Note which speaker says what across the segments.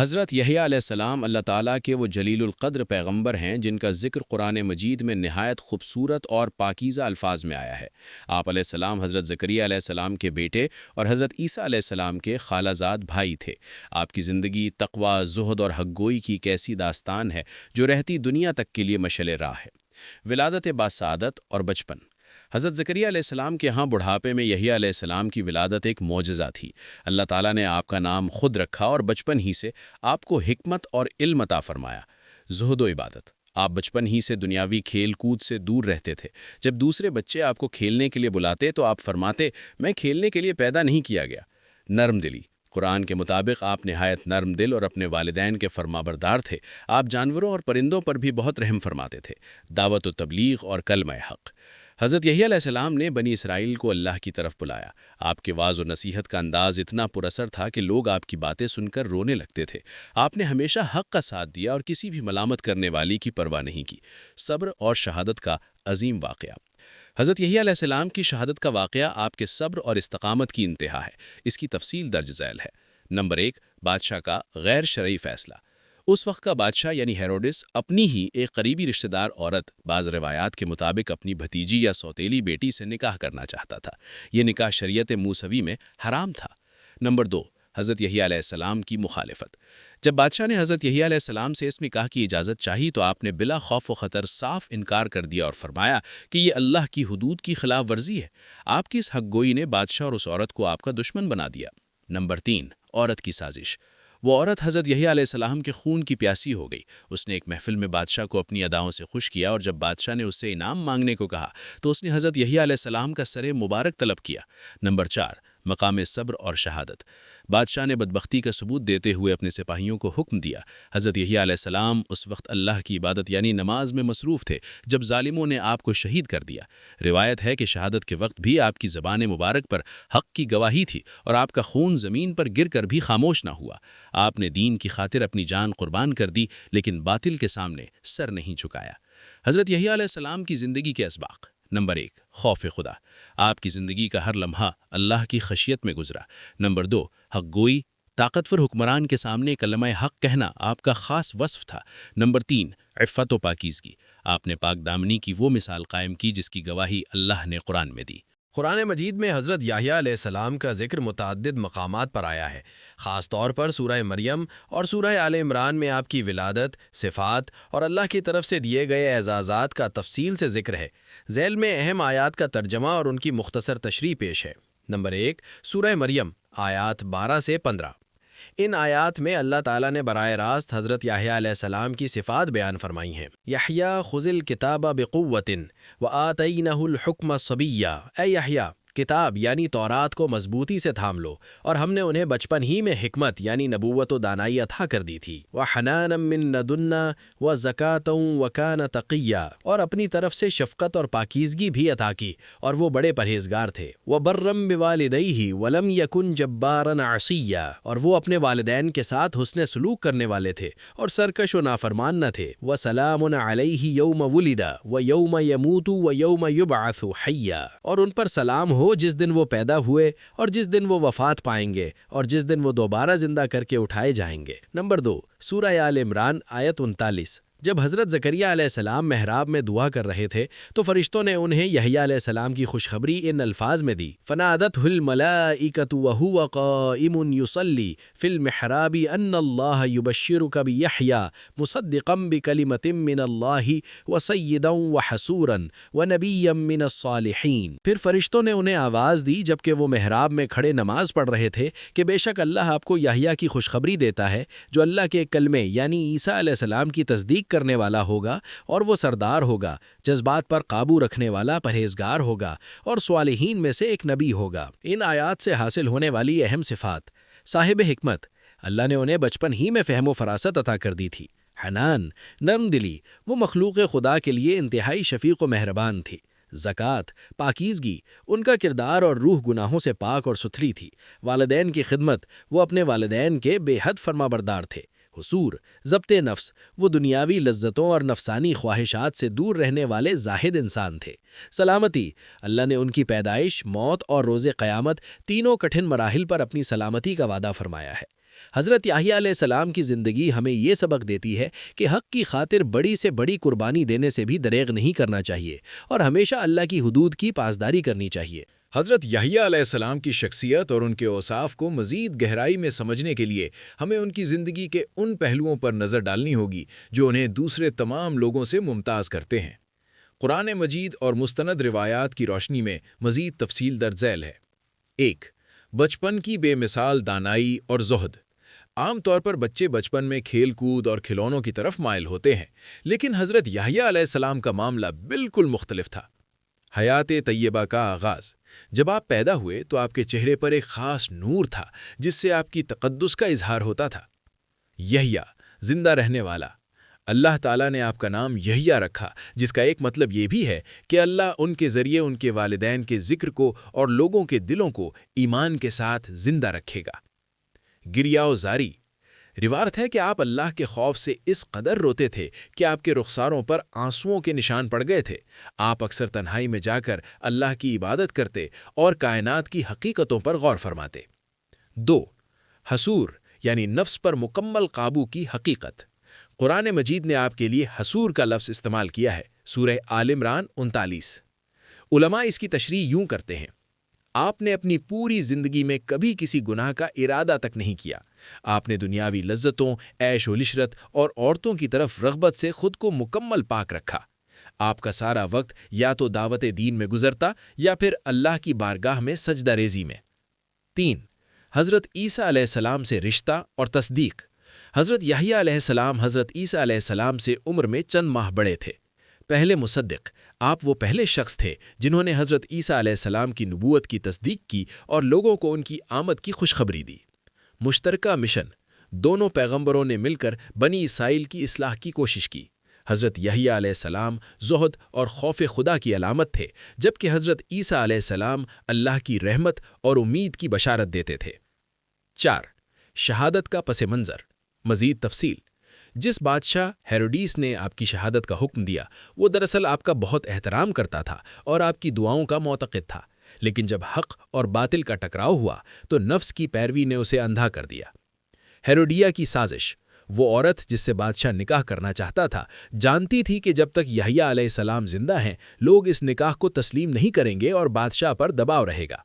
Speaker 1: حضرت یحییٰ علیہ السلام اللہ تعالیٰ کے وہ جلیل القدر پیغمبر ہیں جن کا ذکر قرآن مجید میں نہایت خوبصورت اور پاکیزہ الفاظ میں آیا ہے۔ آپ علیہ السلام حضرت زکریا علیہ السلام کے بیٹے اور حضرت عیسیٰ علیہ السلام کے خالہ زاد بھائی تھے۔ آپ کی زندگی تقوی، زہد اور حق گوئی کی ایک ایسی داستان ہے جو رہتی دنیا تک کے لیے مشعل راہ ہے۔ ولادت باسعادت اور بچپن۔ حضرت زکریا علیہ السلام کے ہاں بڑھاپے میں یحییٰ علیہ السلام کی ولادت ایک معجزہ تھی۔ اللہ تعالیٰ نے آپ کا نام خود رکھا اور بچپن ہی سے آپ کو حکمت اور علم عطا فرمایا۔ زہد و عبادت۔ آپ بچپن ہی سے دنیاوی کھیل کود سے دور رہتے تھے۔ جب دوسرے بچے آپ کو کھیلنے کے لیے بلاتے تو آپ فرماتے، میں کھیلنے کے لیے پیدا نہیں کیا گیا۔ نرم دلی۔ قرآن کے مطابق آپ نہایت نرم دل اور اپنے والدین کے فرمانبردار تھے۔ آپ جانوروں اور پرندوں پر بھی بہت رحم فرماتے تھے۔ دعوت و تبلیغ اور کلمہ حق۔ حضرت یحییٰ علیہ السلام نے بنی اسرائیل کو اللہ کی طرف بلایا۔ آپ کے وعظ و نصیحت کا انداز اتنا پر اثر تھا کہ لوگ آپ کی باتیں سن کر رونے لگتے تھے۔ آپ نے ہمیشہ حق کا ساتھ دیا اور کسی بھی ملامت کرنے والی کی پرواہ نہیں کی۔ صبر اور شہادت کا عظیم واقعہ۔ حضرت یحییٰ علیہ السلام کی شہادت کا واقعہ آپ کے صبر اور استقامت کی انتہا ہے۔ اس کی تفصیل درج ذیل ہے۔ نمبر 1، بادشاہ کا غیر شرعی فیصلہ۔ اس وقت کا بادشاہ یعنی ہیروڈس اپنی ہی ایک قریبی رشتہ دار عورت، بعض روایات کے مطابق اپنی بھتیجی یا سوتیلی بیٹی سے نکاح کرنا چاہتا تھا۔ یہ نکاح شریعت موسوی میں حرام تھا۔ نمبر 2، حضرت یحییٰ علیہ السلام کی مخالفت۔ جب بادشاہ نے حضرت یحییٰ علیہ السلام سے اس نکاح کی اجازت چاہی تو آپ نے بلا خوف و خطر صاف انکار کر دیا اور فرمایا کہ یہ اللہ کی حدود کی خلاف ورزی ہے۔ آپ کی اس حق گوئی نے بادشاہ اور اس عورت کو آپ کا دشمن بنا دیا۔ نمبر 3، عورت کی سازش۔ وہ عورت حضرت یحییٰ علیہ السلام کے خون کی پیاسی ہو گئی۔ اس نے ایک محفل میں بادشاہ کو اپنی اداؤں سے خوش کیا اور جب بادشاہ نے اس سے انعام مانگنے کو کہا تو اس نے حضرت یحییٰ علیہ السلام کا سر مبارک طلب کیا۔ نمبر 4، مقام صبر اور شہادت۔ بادشاہ نے بدبختی کا ثبوت دیتے ہوئے اپنے سپاہیوں کو حکم دیا۔ حضرت یحییٰ علیہ السلام اس وقت اللہ کی عبادت یعنی نماز میں مصروف تھے جب ظالموں نے آپ کو شہید کر دیا۔ روایت ہے کہ شہادت کے وقت بھی آپ کی زبان مبارک پر حق کی گواہی تھی اور آپ کا خون زمین پر گر کر بھی خاموش نہ ہوا۔ آپ نے دین کی خاطر اپنی جان قربان کر دی لیکن باطل کے سامنے سر نہیں جھکایا۔ حضرت یحییٰ علیہ السلام کی زندگی کے اسباق۔ نمبر 1، خوف خدا۔ آپ کی زندگی کا ہر لمحہ اللہ کی خشیت میں گزرا۔ نمبر 2، حق گوئی۔ طاقتور حکمران کے سامنے کلمہ حق کہنا آپ کا خاص وصف تھا۔ نمبر 3، عفت و پاکیزگی۔ آپ نے پاک دامنی کی وہ مثال قائم کی جس کی گواہی اللہ نے قرآن میں دی۔
Speaker 2: قرآن مجید میں حضرت یحییٰ علیہ السلام کا ذکر متعدد مقامات پر آیا ہے۔ خاص طور پر سورہ مریم اور سورہ آل عمران میں آپ کی ولادت، صفات اور اللہ کی طرف سے دیے گئے اعزازات کا تفصیل سے ذکر ہے۔ ذیل میں اہم آیات کا ترجمہ اور ان کی مختصر تشریح پیش ہے۔ نمبر 1، سورہ مریم، آیات 12 سے 15۔ ان آیات میں اللہ تعالیٰ نے براہ راست حضرت یحییٰ علیہ السلام کی صفات بیان فرمائی ہیں۔ یحییٰ خذ الکتاب بقوۃ وآتینہ الحکم صبیا۔ اے یحییٰ، کتاب یعنی تورات کو مضبوطی سے تھام لو اور ہم نے انہیں بچپن ہی میں حکمت یعنی نبوت و دانائی عطا کر دی تھی۔ وحنانا من لدنا وزکاۃ وکان تقیا، اور اپنی طرف سے شفقت اور پاکیزگی بھی عطا کی اور وہ بڑے پرہیزگار تھے۔ وبرم بوالدیہ ولم یکن جبارا عصیا، اور وہ اپنے والدین کے ساتھ حسن سلوک کرنے والے تھے اور سرکش و نافرمان نہ تھے۔ وسلام علیہ یوم ولد ویوم یموت ویوم یبعث حیا، اور ان پر سلام ہو جس دن وہ پیدا ہوئے اور جس دن وہ وفات پائیں گے اور جس دن وہ دوبارہ زندہ کر کے اٹھائے جائیں گے۔ نمبر 2، سورہ آل عمران، آیت 39۔ جب حضرت زکریا علیہ السلام محراب میں دعا کر رہے تھے تو فرشتوں نے انہیں یحییٰ علیہ السلام کی خوشخبری ان الفاظ میں دی: فنادته الملائکۃ وہو قائم یصلی فی المحراب ان اللہ یبشرک بیحییٰ مصدقا بکلمۃ من اللہ وسیدا وحسورا ونبیا من الصالحین۔ پھر فرشتوں نے انہیں آواز دی جبکہ وہ محراب میں کھڑے نماز پڑھ رہے تھے کہ بے شک اللہ آپ کو یحییٰ کی خوشخبری دیتا ہے جو اللہ کے کلمے یعنی عیسیٰ علیہ السلام کی تصدیق کرنے والا ہوگا، اور وہ سردار ہوگا، جذبات پر قابو رکھنے والا پرہیزگار ہوگا اور صالحین میں سے ایک نبی ہوگا۔ ان آیات سے حاصل ہونے والی اہم صفات: صاحب حکمت، اللہ نے انہیں بچپن ہی میں فہم و فراست عطا کر دی تھی۔ حنان، نرم دلی، وہ مخلوق خدا کے لیے انتہائی شفیق و مہربان تھی۔ زکوٰۃ، پاکیزگی، ان کا کردار اور روح گناہوں سے پاک اور ستھری تھی۔ والدین کی خدمت، وہ اپنے والدین کے بے حد فرمانبردار تھے۔ حصور، ضبط نفس، وہ دنیاوی لذتوں اور نفسانی خواہشات سے دور رہنے والے زاہد انسان تھے۔ سلامتی، اللہ نے ان کی پیدائش، موت اور روز قیامت تینوں کٹھن مراحل پر اپنی سلامتی کا وعدہ فرمایا ہے۔ حضرت یحییٰ علیہ السلام کی زندگی ہمیں یہ سبق دیتی ہے کہ حق کی خاطر بڑی سے بڑی قربانی دینے سے بھی دریغ نہیں کرنا چاہیے اور ہمیشہ اللہ کی حدود کی پاسداری کرنی چاہیے۔
Speaker 3: حضرت یحییٰ علیہ السلام کی شخصیت اور ان کے اوصاف کو مزید گہرائی میں سمجھنے کے لیے ہمیں ان کی زندگی کے ان پہلوؤں پر نظر ڈالنی ہوگی جو انہیں دوسرے تمام لوگوں سے ممتاز کرتے ہیں۔ قرآن مجید اور مستند روایات کی روشنی میں مزید تفصیل درج ذیل ہے۔ 1. بچپن کی بے مثال دانائی اور زہد۔ عام طور پر بچے بچپن میں کھیل کود اور کھلونوں کی طرف مائل ہوتے ہیں، لیکن حضرت یحییٰ علیہ السلام کا معاملہ بالکل مختلف تھا۔ حیات طیبہ کا آغاز۔ جب آپ پیدا ہوئے تو آپ کے چہرے پر ایک خاص نور تھا جس سے آپ کی تقدس کا اظہار ہوتا تھا۔ یحییٰ، زندہ رہنے والا۔ اللہ تعالیٰ نے آپ کا نام یحییٰ رکھا، جس کا ایک مطلب یہ بھی ہے کہ اللہ ان کے ذریعے ان کے والدین کے ذکر کو اور لوگوں کے دلوں کو ایمان کے ساتھ زندہ رکھے گا۔ گریہ و زاری۔ روایت ہے کہ آپ اللہ کے خوف سے اس قدر روتے تھے کہ آپ کے رخساروں پر آنسوؤں کے نشان پڑ گئے تھے۔ آپ اکثر تنہائی میں جا کر اللہ کی عبادت کرتے اور کائنات کی حقیقتوں پر غور فرماتے۔ 2. حصور یعنی نفس پر مکمل قابو کی حقیقت۔ قرآن مجید نے آپ کے لیے حصور کا لفظ استعمال کیا ہے، سورہ آل عمران 39۔ علماء اس کی تشریح یوں کرتے ہیں: آپ نے اپنی پوری زندگی میں کبھی کسی گناہ کا ارادہ تک نہیں کیا۔ آپ نے دنیاوی لذتوں، عیش و عشرت اور عورتوں کی طرف رغبت سے خود کو مکمل پاک رکھا۔ آپ کا سارا وقت یا تو دعوت دین میں گزرتا یا پھر اللہ کی بارگاہ میں سجدہ ریزی میں۔ 3. حضرت عیسیٰ علیہ السلام سے رشتہ اور تصدیق۔ حضرت یحییٰ علیہ السلام حضرت عیسیٰ علیہ السلام سے عمر میں چند ماہ بڑے تھے۔ پہلے مصدق، آپ وہ پہلے شخص تھے جنہوں نے حضرت عیسیٰ علیہ السلام کی نبوت کی تصدیق کی اور لوگوں کو ان کی آمد کی خوشخبری دی۔ مشترکہ مشن، دونوں پیغمبروں نے مل کر بنی اسرائیل کی اصلاح کی کوشش کی۔ حضرت یحییٰ علیہ السلام زہد اور خوف خدا کی علامت تھے، جبکہ حضرت عیسیٰ علیہ السلام اللہ کی رحمت اور امید کی بشارت دیتے تھے۔ 4. شہادت کا پس منظر۔ مزید تفصیل۔ جس بادشاہ ہیروڈیس نے آپ کی شہادت کا حکم دیا، وہ دراصل آپ کا بہت احترام کرتا تھا اور آپ کی دعاؤں کا معتقد تھا، لیکن جب حق اور باطل کا ٹکراؤ ہوا تو نفس کی پیروی نے اسے اندھا کر دیا۔ ہیروڈیا کی سازش۔ وہ عورت جس سے بادشاہ نکاح کرنا چاہتا تھا جانتی تھی کہ جب تک یحییٰ علیہ السلام زندہ ہیں لوگ اس نکاح کو تسلیم نہیں کریں گے اور بادشاہ پر دباؤ رہے گا۔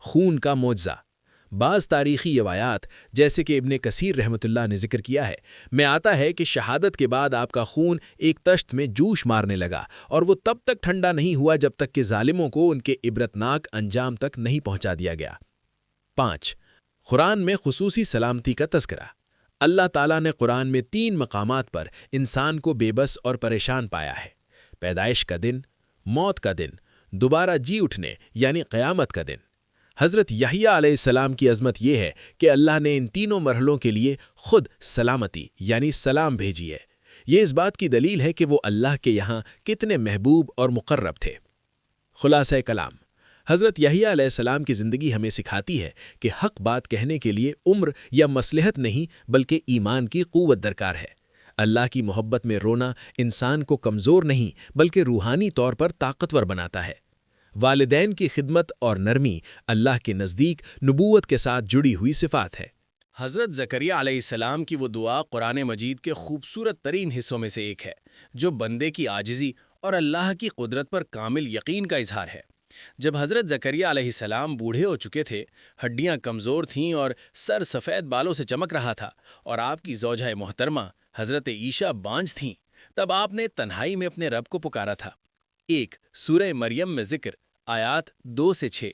Speaker 3: خون کا معجزہ۔ بعض تاریخی روایات جیسے کہ ابن کثیر رحمۃ اللہ نے ذکر کیا ہے میں آتا ہے کہ شہادت کے بعد آپ کا خون ایک تشت میں جوش مارنے لگا اور وہ تب تک ٹھنڈا نہیں ہوا جب تک کہ ظالموں کو ان کے عبرتناک انجام تک نہیں پہنچا دیا گیا۔ 5. قرآن میں خصوصی سلامتی کا تذکرہ۔ اللہ تعالیٰ نے قرآن میں 3 مقامات پر انسان کو بے بس اور پریشان پایا ہے: پیدائش کا دن، موت کا دن، دوبارہ جی اٹھنے یعنی قیامت کا دن۔ حضرت یحییٰ علیہ السلام کی عظمت یہ ہے کہ اللہ نے ان تینوں مرحلوں کے لیے خود سلامتی یعنی سلام بھیجی ہے۔ یہ اس بات کی دلیل ہے کہ وہ اللہ کے یہاں کتنے محبوب اور مقرب تھے۔ خلاصہ کلام، حضرت یحییٰ علیہ السلام کی زندگی ہمیں سکھاتی ہے کہ حق بات کہنے کے لیے عمر یا مصلحت نہیں بلکہ ایمان کی قوت درکار ہے۔ اللہ کی محبت میں رونا انسان کو کمزور نہیں بلکہ روحانی طور پر طاقتور بناتا ہے۔ والدین کی خدمت اور نرمی اللہ کے نزدیک نبوت کے ساتھ جڑی ہوئی صفات ہے۔
Speaker 1: حضرت زکریہ علیہ السلام کی وہ دعا قرآن مجید کے خوبصورت ترین حصوں میں سے ایک ہے، جو بندے کی عاجزی اور اللہ کی قدرت پر کامل یقین کا اظہار ہے۔ جب حضرت زکریہ علیہ السلام بوڑھے ہو چکے تھے، ہڈیاں کمزور تھیں اور سر سفید بالوں سے چمک رہا تھا، اور آپ کی زوجہ محترمہ حضرت عیشہ بانجھ تھیں، تب آپ نے تنہائی میں اپنے رب کو پکارا تھا۔ 1 سورہ مریم میں ذکر، آیات 2 سے 6۔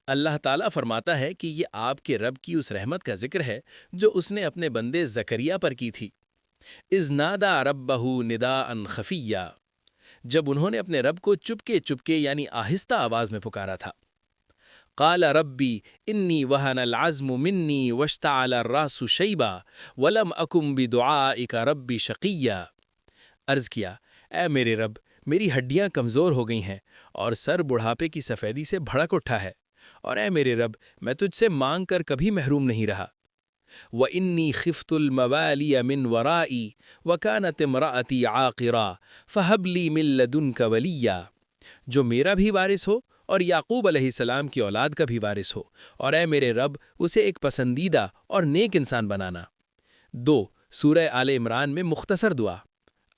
Speaker 1: اللہ تعالیٰ فرماتا ہے کہ یہ آپ کے رب کی اس رحمت کا ذکر ہے جو اس نے اپنے بندے زکریا پر کی تھی۔ اذ نادى ربہ نداء خفیہ، جب انہوں نے اپنے رب کو چپکے چپکے یعنی آہستہ آواز میں پکارا تھا۔ قال ربی انی وہن العزم منی واشتعل الراس شیبا ولم اکن بدعائک ربی شقیہ۔ عرض کیا، اے میرے رب، میری ہڈیاں کمزور ہو گئی ہیں اور سر بڑھاپے کی سفیدی سے بھڑک اٹھا ہے، اور اے میرے رب، میں تجھ سے مانگ کر کبھی محروم نہیں رہا۔ وَإِنِّي خِفْتُ الْمَوَالِيَ مِنْ وَرَائِي وَكَانَتِ امْرَأَتِي عَاقِرًا فَهَبْ لِي مِن لَّدُنْكَ وَلِيًّا۔ جو میرا بھی وارث ہو
Speaker 2: اور یعقوب علیہ السلام کی اولاد کا بھی وارث ہو، اور اے میرے رب اسے ایک پسندیدہ اور نیک انسان بنانا۔ 2 سورہ آل عمران میں مختصر دعا،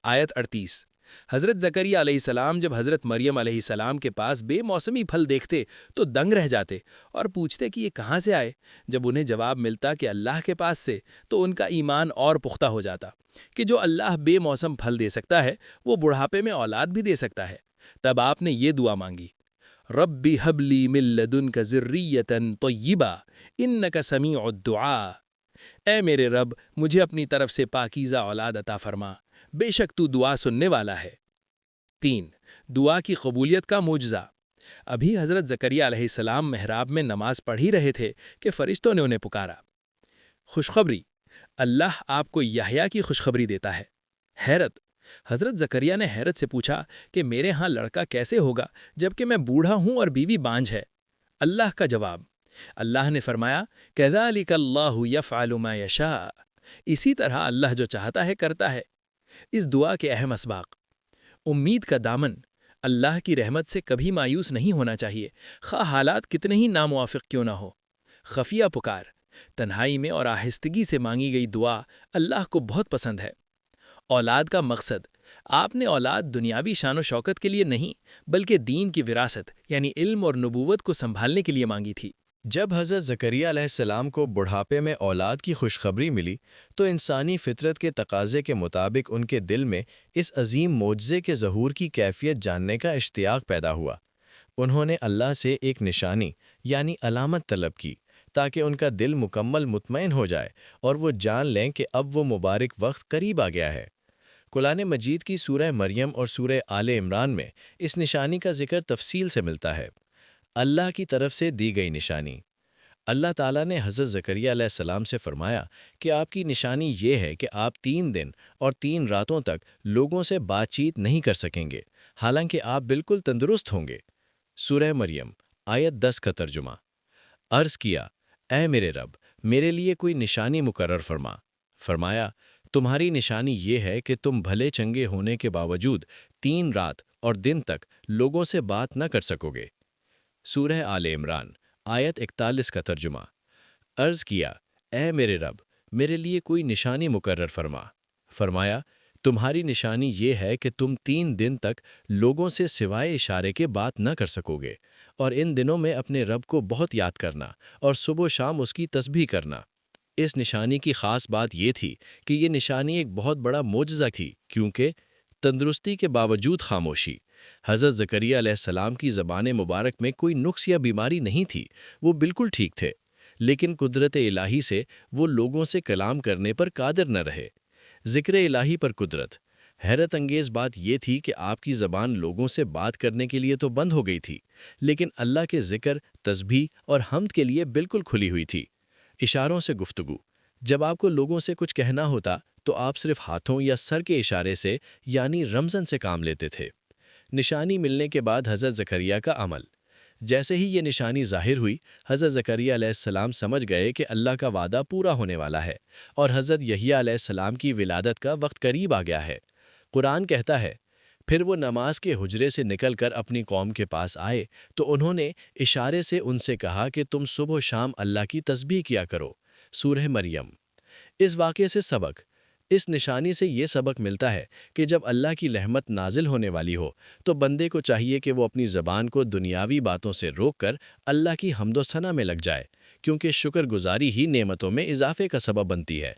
Speaker 2: آیت 38۔ حضرت زکریا علیہ السلام جب حضرت مریم علیہ السلام کے پاس بے موسمی پھل دیکھتے تو دنگ رہ جاتے اور پوچھتے کہ یہ کہاں سے آئے۔ جب انہیں جواب ملتا کہ اللہ کے پاس سے، تو ان کا ایمان اور پختہ ہو جاتا کہ جو اللہ بے موسم پھل دے سکتا ہے وہ بڑھاپے میں اولاد بھی دے سکتا ہے۔ تب آپ نے یہ دعا مانگی، ربی حب لی من لدنک ذریۃ طیبہ انک سمیع الدعاء۔ اے میرے رب مجھے اپنی طرف سے پاکیزہ اولاد عطا فرما، بے شک تو دعا سننے والا ہے۔ 3 دعا کی قبولیت کا معجزہ۔ ابھی حضرت زکریا علیہ السلام محراب میں نماز پڑھ ہی رہے تھے کہ فرشتوں نے انہیں پکارا۔ خوشخبری، اللہ آپ کو یحییٰ کی خوشخبری دیتا ہے۔ حیرت، حضرت زکریا نے حیرت سے پوچھا کہ میرے ہاں لڑکا کیسے ہوگا جبکہ میں بوڑھا ہوں اور بیوی بانجھ ہے؟ اللہ کا جواب، اللہ نے فرمایا کذالک اللہ یفعل ما یشاء، اسی طرح اللہ جو چاہتا ہے کرتا ہے۔ اس دعا کے اہم اسباق: امید کا دامن، اللہ کی رحمت سے کبھی مایوس نہیں ہونا چاہیے، خواہ حالات کتنے ہی ناموافق کیوں نہ ہو۔ خفیہ پکار، تنہائی میں اور آہستگی سے مانگی گئی دعا اللہ کو بہت پسند ہے۔ اولاد کا مقصد، آپ نے اولاد دنیاوی شان و شوکت کے لیے نہیں بلکہ دین کی وراثت یعنی علم اور نبوت کو سنبھالنے کے لیے مانگی تھی۔
Speaker 4: جب حضرت زکریا علیہ السلام کو بڑھاپے میں اولاد کی خوشخبری ملی تو انسانی فطرت کے تقاضے کے مطابق ان کے دل میں اس عظیم معجزے کے ظہور کی کیفیت جاننے کا اشتیاق پیدا ہوا۔ انہوں نے اللہ سے ایک نشانی یعنی علامت طلب کی تاکہ ان کا دل مکمل مطمئن ہو جائے اور وہ جان لیں کہ اب وہ مبارک وقت قریب آ گیا ہے۔ قرآن مجید کی سورہ مریم اور سورہ آل عمران میں اس نشانی کا ذکر تفصیل سے ملتا ہے۔ اللہ کی طرف سے دی گئی نشانی۔ اللہ تعالیٰ نے حضرت زکریا علیہ السلام سے فرمایا کہ آپ کی نشانی یہ ہے کہ آپ 3 دن اور 3 راتوں تک لوگوں سے بات چیت نہیں کر سکیں گے، حالانکہ آپ بالکل تندرست ہوں گے۔ سورہ مریم آیت 10 کا ترجمہ۔ عرض کیا، اے میرے رب میرے لیے کوئی نشانی مقرر فرما۔ فرمایا، تمہاری نشانی یہ ہے کہ تم بھلے چنگے ہونے کے باوجود 3 رات اور دن تک لوگوں سے بات نہ کر سکو گے۔ سورہ آل عمران آیت 41 کا ترجمہ۔ عرض کیا، اے میرے رب میرے لیے کوئی نشانی مقرر فرما۔ فرمایا، تمہاری نشانی یہ ہے کہ تم 3 دن تک لوگوں سے سوائے اشارے کے بات نہ کر سکو گے، اور ان دنوں میں اپنے رب کو بہت یاد کرنا اور صبح و شام اس کی تسبیح کرنا۔ اس نشانی کی خاص بات یہ تھی کہ یہ نشانی ایک بہت بڑا معجزہ تھی، کیونکہ تندرستی کے باوجود خاموشی۔ حضرت زکریا علیہ السلام کی زبان مبارک میں کوئی نقص یا بیماری نہیں تھی، وہ بالکل ٹھیک تھے، لیکن قدرت الہی سے وہ لوگوں سے کلام کرنے پر قادر نہ رہے۔ ذکر الہی پر قدرت۔ حیرت انگیز بات یہ تھی کہ آپ کی زبان لوگوں سے بات کرنے کے لیے تو بند ہو گئی تھی، لیکن اللہ کے ذکر، تسبیح اور حمد کے لیے بالکل کھلی ہوئی تھی۔ اشاروں سے گفتگو۔ جب آپ کو لوگوں سے کچھ کہنا ہوتا تو آپ صرف ہاتھوں یا سر کے اشارے سے یعنی رمزن سے کام لیتے تھے۔ نشانی ملنے کے بعد حضرت زکریا کا عمل۔ جیسے ہی یہ نشانی ظاہر ہوئی، حضرت زکریا علیہ السلام سمجھ گئے کہ اللہ کا وعدہ پورا ہونے والا ہے اور حضرت یحییٰ علیہ السلام کی ولادت کا وقت قریب آ گیا ہے۔ قرآن کہتا ہے، پھر وہ نماز کے حجرے سے نکل کر اپنی قوم کے پاس آئے تو انہوں نے اشارے سے ان سے کہا کہ تم صبح و شام اللہ کی تسبیح کیا کرو۔ سورہ مریم۔ اس واقعے سے سبق۔ اس نشانی سے یہ سبق ملتا ہے کہ جب اللہ کی رحمت نازل ہونے والی ہو تو بندے کو چاہیے کہ وہ اپنی زبان کو دنیاوی باتوں سے روک کر اللہ کی حمد و ثنا میں لگ جائے، کیونکہ شکر گزاری ہی نعمتوں میں اضافے کا سبب بنتی ہے۔